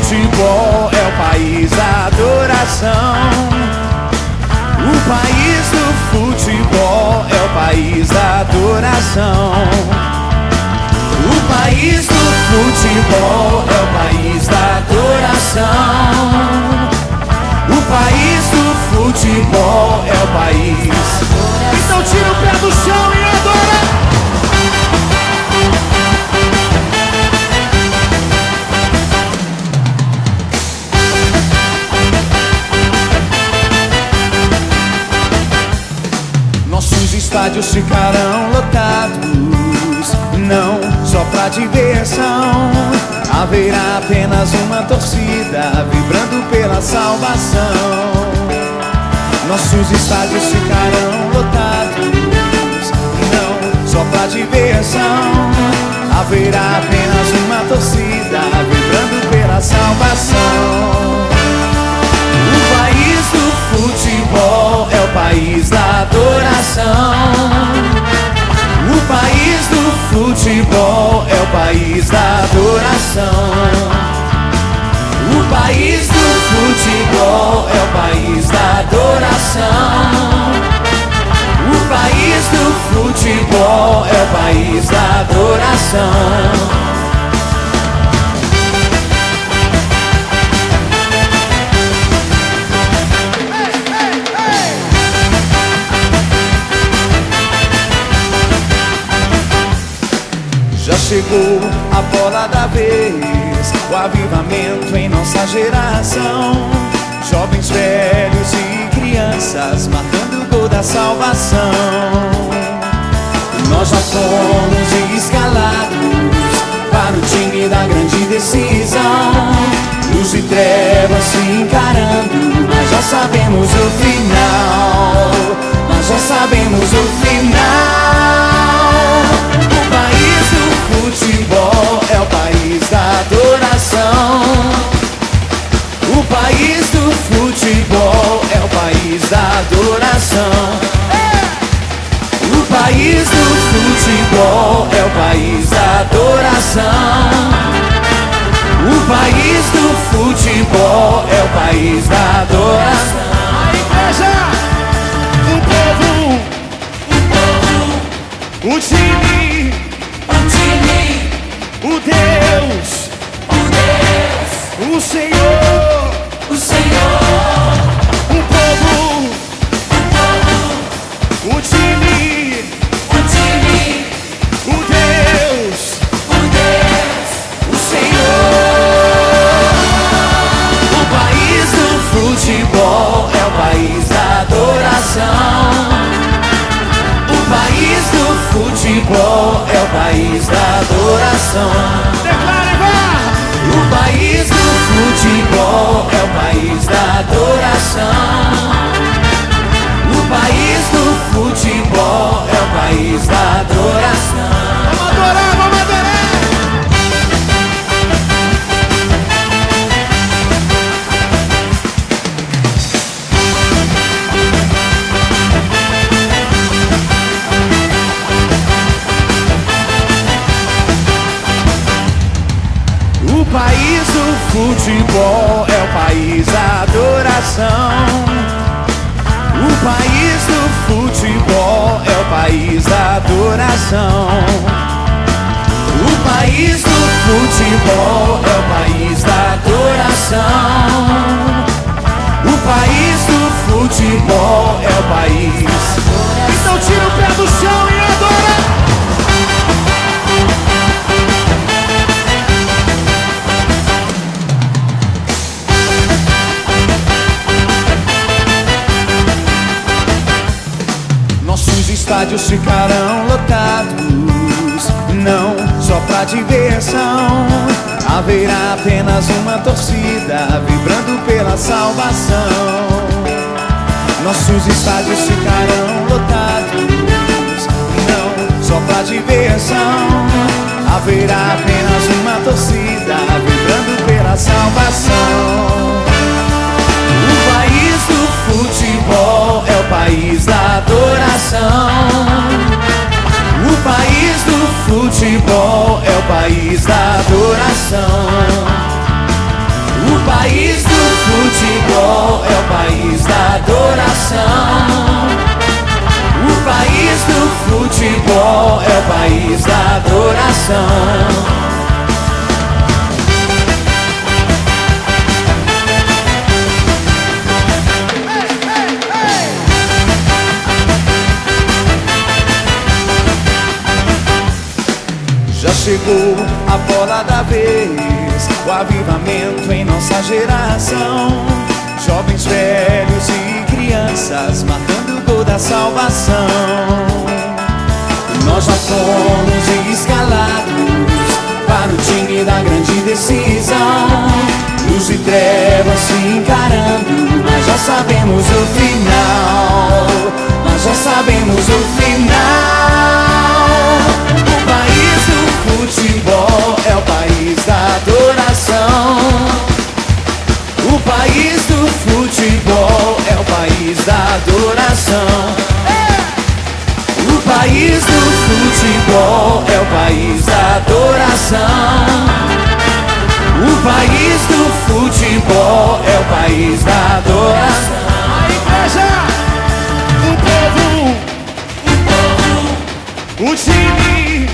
futebol é o país da adoração. O país do futebol é o país da adoração. O país do futebol é o país da adoração. O país do futebol é o país. Então tira o pé do chão e adora. Nossos estádios ficarão lotados, não só pra diversão. Haverá apenas uma torcida vibrando pela salvação. Nossos estádios ficarão lotados, não só pra diversão. Haverá apenas uma torcida vibrando pela salvação. O país do futebol é o país da adoração. O país do futebol é o país da adoração. O país do futebol é o país da adoração. O país do futebol é o país da adoração. Já chegou a bola da vez, o avivamento em nossa geração. Jovens, velhos e crianças matando o gol da salvação. Nós já fomos escalados para o time da grande decisão. Luz e trevas se encarando, mas já sabemos o final. Nós já sabemos o final. O futebol é o país da adoração. O país do futebol é o país da adoração. O país do futebol é o país da adoração. O país do futebol é o país da adoração. A igreja, o povo, o time, o Deus, o Senhor, o povo, o time, o Deus, o Senhor. O país do futebol é o país da adoração. O país do futebol é o país da adoração. Declare, vá! O país do futebol é o país da adoração. O país do futebol é o país da adoração. Vamos adorar, vamos adorar! O país do futebol é o país da adoração. O país do futebol é o país da adoração. O país do futebol é o país da adoração. O país do futebol é o país. Então tira o pé do chão e adora. Nossos estádios ficarão lotados, não só pra diversão. Haverá apenas uma torcida vibrando pela salvação. Nossos estádios ficarão lotados, não só pra diversão. Haverá apenas uma torcida vibrando pela salvação. O país do futebol é o país da adoração. O país do futebol é o país da adoração. O país do futebol é o país da adoração. O país do futebol é o país da adoração. Já chegou a bola da vez, o avivamento em nossa geração. Jovens, velhos e crianças marcando o gol da salvação. Nós já fomos escalados para o time da grande decisão. Luz e trevas se encarando, mas já sabemos o final. Nós já sabemos o final. O país do futebol é o país da adoração. O país do futebol é o país da adoração. O país do futebol é o país da adoração. O país do futebol é o país da adoração. A igreja, o time,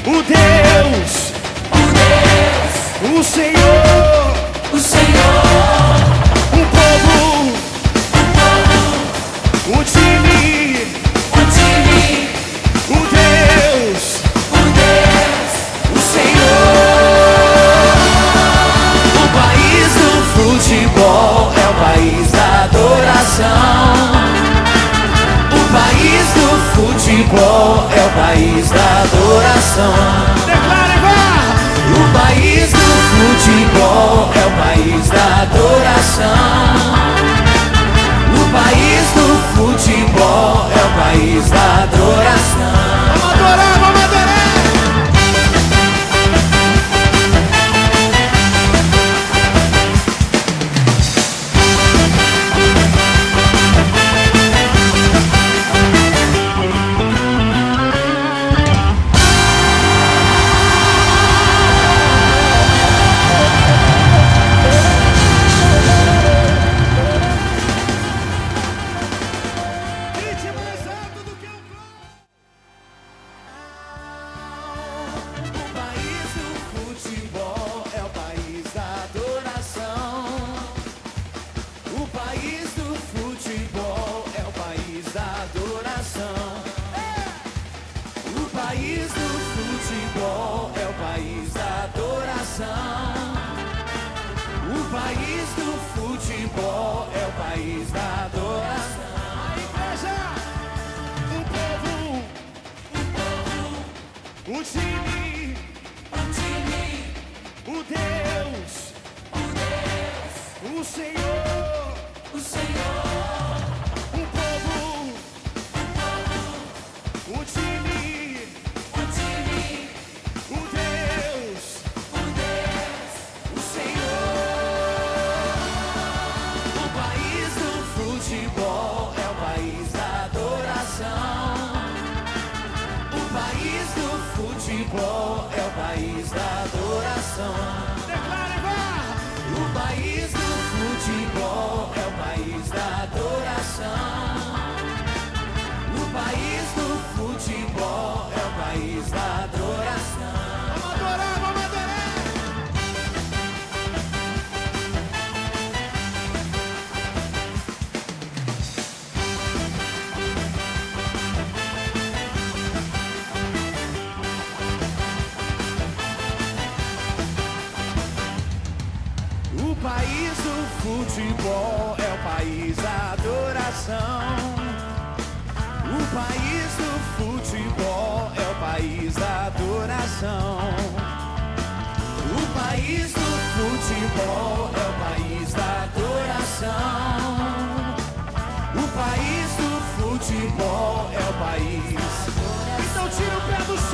o Deus, o Senhor, o povo, o time, o Deus, o Senhor. O país do futebol é o país da adoração. O país do futebol é o país da adoração. Declare, vá! O país do futebol é o país da adoração. O país do futebol é o país da adoração. Vamos adorar, vamos adorar! O país do futebol é o país da adoração. O país do futebol é o país da adoração. O país do futebol é o país da adoração. O país do futebol é o país. Então tira o pé do chão.